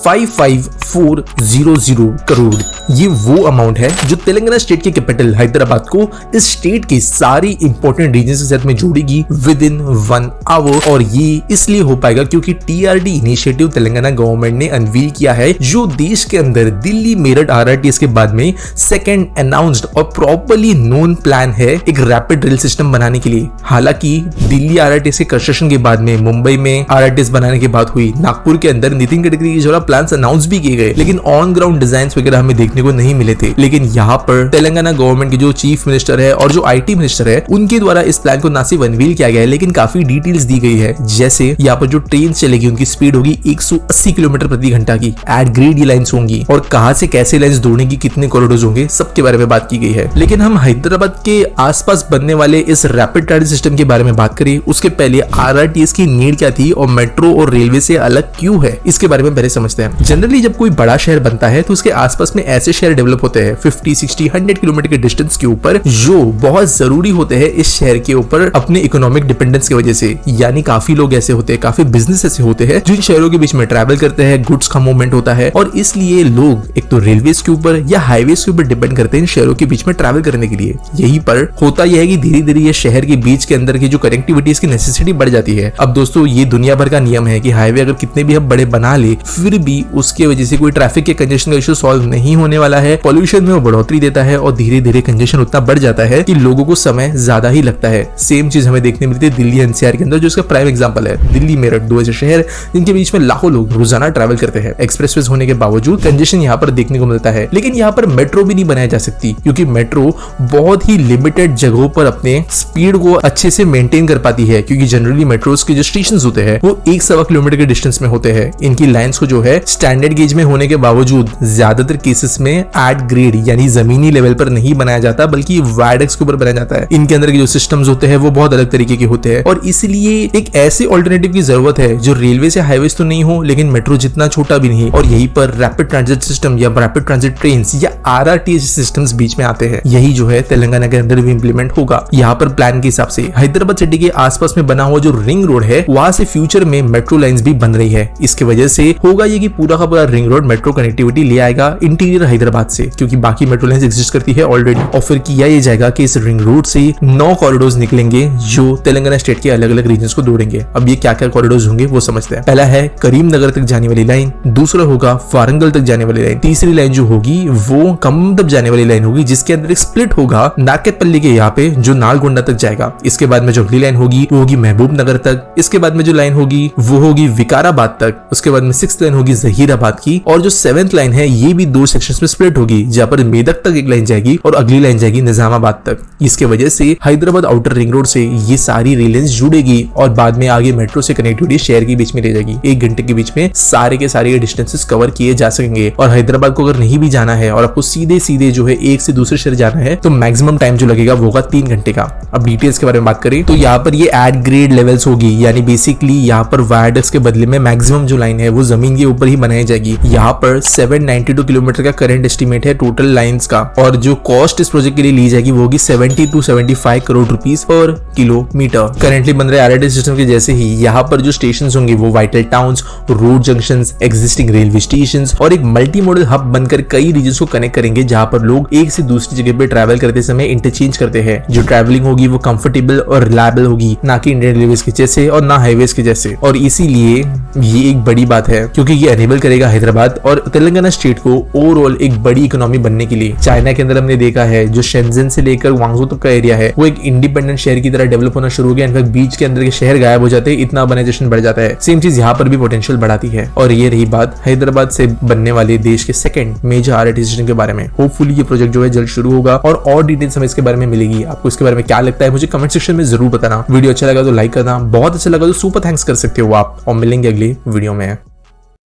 55,400 करोड़। ये वो अमाउंट है जो तेलंगाना स्टेट की कैपिटल हैदराबाद को इस स्टेट के सारी इंपॉर्टेंट रीजन के साथ में जोड़ेगी विद इन 1 आवर। और ये इसलिए हो पाएगा क्योंकि TRD इनिशिएटिव तेलंगाना गवर्नमेंट ने अनवील किया है, जो देश के अंदर दिल्ली मेरठ RRTS के बाद में सेकंड अनाउंस्ड और प्रॉपर्ली नोन प्लान है एक रैपिड रेल सिस्टम बनाने के लिए। हालांकि दिल्ली RRTS के कंस्ट्रक्शन के बाद में मुंबई में RRTS बनाने की बात हुई, नागपुर के अंदर नितिन गडकरी के जो प्लान्स अनाउंस भी किए गए, लेकिन ऑन ग्राउंड डिजाइन वगैरह हमें देखने को नहीं मिले थे। लेकिन यहाँ पर तेलंगाना गवर्नमेंट के जो चीफ मिनिस्टर है और जो IT मिनिस्टर है, उनके द्वारा इस प्लान को ना सिर्फ अनवील किया गया है लेकिन काफी डिटेल्स दी गई है। जैसे यहाँ पर जो ट्रेन चलेगी उनकी स्पीड होगी 180 किलोमीटर प्रति घंटा की, एट ग्रेड लाइन्स होंगी और कहां से कैसे लाइन्स जोड़ने की, कितने कॉरिडोर्स होंगे, सबके बारे में बात की गई है। लेकिन हम हैदराबाद के आसपास बनने वाले इस रैपिड ट्रांजिट सिस्टम के बारे में बात करें उसके पहले RRTS की नीड क्या थी और मेट्रो और रेलवे से अलग क्यों है, इसके बारे में पहले समझते हैं। जनरली जब कोई बड़ा शहर बनता है तो उसके आसपास में ऐसे शहर डेवलप होते हैं 50, 60, 100 किलोमीटर के डिस्टेंस के ऊपर, जो बहुत जरूरी होते हैं इस शहर के ऊपर अपने इकोनॉमिक डिपेंडेंस की वजह से। यानी काफी लोग ऐसे होते हैं, काफी बिजनेस ऐसे होते हैं जिन शहरों के बीच में ट्रैवल करते हैं, गुड्स का मूवमेंट होता है और इसलिए लोग एक तो रेलवेज के ऊपर या हाईवेज के ऊपर डिपेंड करते हैं इन शहरों के बीच में ट्रैवल करने के लिए। यही पर होता यह है कि धीरे धीरे ये शहर के बीच के अंदर की जो कनेक्टिविटी की नेसेसिटी बढ़ जाती है। अब दोस्तों ये दुनिया भर का नियम है कि हाईवे अगर कितने भी हम बड़े बना ले, फिर भी उसके वजह से कोई ट्रैफिक के कंजेशन का इशू सॉल्व नहीं होने वाला है। पॉल्यूशन में वो बढ़ोतरी देता है और धीरे धीरे कंजेशन उतना बढ़ जाता है कि लोगों को समय ज्यादा ही लगता है। सेम चीज हमें देखने मिलती है दिल्ली NCR के अंदर, जो इसका प्राइम एग्जांपल है। दिल्ली मेरठ दो ऐसे शहर जिनके बीच में लाखों लोग रोजाना ट्रैवल करते हैं। एक्सप्रेसवेज होने के बावजूद कंजेशन यहाँ पर देखने को मिलता है। लेकिन यहाँ पर मेट्रो भी नहीं बनाया जा सकती क्योंकि मेट्रो बहुत ही लिमिटेड जगहों पर अपने स्पीड को अच्छे से मेंटेन कर पाती है, क्योंकि जनरली मेट्रोस के जो स्टेशन होते हैं वो 1.25 किलोमीटर के डिस्टेंस में होते हैं। इनकी लाइंस को जो है स्टैंडर्ड गेज में होने के बावजूद ज्यादातर केसेस में एट ग्रेड यानी जमीनी लेवल पर नहीं बनाया जाता, बल्कि वायडक्स के ऊपर बनाया जाता है। इनके अंदर के जो सिस्टम्स होते हैं वो बहुत अलग तरीके के होते हैं और इसलिए एक ऐसे ऑल्टरनेटिव की जरूरत है जो रेलवे से हाईवेज तो नहीं हो लेकिन मेट्रो जितना छोटा भी नहीं। और यही पर रैपिड ट्रांजिट सिस्टम या रैपिड ट्रांजिट ट्रेन या RRTS सिस्टम्स बीच में आते हैं। यही जो है तेलंगाना के अंदर भी इंप्लीमेंट होगा। यहाँ पर प्लान के हिसाब से हैदराबाद सिटी के आसपास में बना हुआ जो रिंग रोड है वहां से फ्यूचर में मेट्रो लाइंस भी बन रही है। इसके वजह से होगा ये कि पूरा का पूरा रिंग रोड मेट्रो कनेक्टिविटी ले आएगा इंटीरियर हैदराबाद से, क्योंकि बाकी मेट्रो लाइंस एग्जिस्ट करती है ऑलरेडी। और फिर किया ये जाएगा कि इस रिंग रोड से 9 कॉरिडोर्स निकलेंगे जो तेलंगाना स्टेट के अलग अलग रीजन्स को जोड़ेंगे। अब ये क्या क्या कॉरिडोर्स होंगे वो समझते हैं। पहला है करीमनगर तक जाने वाली लाइन, दूसरा होगा वारंगल तक जाने वाली लाइन, तीसरी लाइन जो होगी वो खम्बम तक जाने वाली लाइन होगी जिसके अंदर एक स्प्लिट होगा नाकेतपल्ली के यहाँ पे जो नालगोंडा तक जाएगा। इसके बाद में जो अगली लाइन होगी वो होगी महबूब नगर तक। इसके बाद में जो लाइन होगी वो होगी विकाराबाद तक। उसके बाद में 6th लाइन होगी जहीराबाद की और जो 7th लाइन है ये भी 2 सेक्शंस में स्प्लिट होगी, जहाँ पर मेदक तक एक लाइन जाएगी और अगली लाइन जाएगी निजामाबाद तक। इसके वजह से हैदराबाद आउटर रिंग रोड से ये सारी रेल लाइंस जुड़ेगी और बाद में आगे मेट्रो से कनेक्टिविटी शहर के बीच में रह जाएगी। 1 घंटे के बीच में सारे के सारे डिस्टेंसेस कवर किए जा सकेंगे। और हैदराबाद को अगर नहीं भी जाना है और आपको सीधे सीधे जो है एक से दूसरे शहर जाना है तो मैक्सिमम टाइम जो लगेगा वो होगा 3 घंटे का। अब डिटेल्स के बारे में बात करें तो यहाँ पर ये एट ग्रेड लेवल्स होगी, यानी बेसिकली यहाँ पर वायडक्स के बदले में मैक्सिमम जो लाइन है वो जमीन के ऊपर ही बनाई जाएगी। यहाँ पर 792 किलोमीटर का करंट एस्टिमेट है टोटल लाइंस का और जो कॉस्ट इस प्रोजेक्ट के लिए ली जाएगी वो होगी 70 to 75 करोड़ रुपीस पर किलोमीटर। करंटली बन रहे RRTS सिस्टम के जैसे ही यहाँ पर जो स्टेशन होंगे वो vital towns, road junctions, existing railway station और एक मल्टी मॉडल हब बनकर कई रीजन्स को कनेक्ट करेंगे, जहाँ पर लोग एक से दूसरी जगह पे ट्रैवल करते समय इंटरचेंज करते हैं। जो ट्रैवलिंग होगी वो कंफर्टेबल और रिलायबल होगी, ना कि इंडियन रेलवेज के जैसे और ना हाईवेज के जैसे। और इसीलिए ये एक बड़ी बात है क्योंकि ये एनेबल करेगा हैदराबाद और तेलंगाना स्टेट को ओवरऑल एक बड़ी इकोनॉमी बनने के लिए। चाइना के अंदर हमने देखा है जो शेंजन से लेकर वांगजू तक का एरिया है वो एक इंडिपेंडेंट शहर की तरह डेवलप होना शुरू हो गया। इनफैक्ट बीच के अंदर के शहर गायब हो जाते हैं, इतना अर्बनाइजेशन बढ़ जाता है। सेम चीज यहाँ पर भी पोटेंशियल बढ़ाती है। और ये रही बात हैदराबाद से बनने वाले देश के सेकंड मेजर RRTS स्टेशन के बारे में। होपफुली ये प्रोजेक्ट जो है जल्द शुरू होगा और डिटेल्स हमें इसके बारे में मिलेगी। आपको इसके बारे में क्या लगता है मुझे कमेंट सेक्शन में जरूर बताना। वीडियो अच्छा लगा तो लाइक करना, बहुत अच्छा लगा तो सुपर थैंक्स कर सकते हो आप। और मिलेंगे अगली वीडियो में।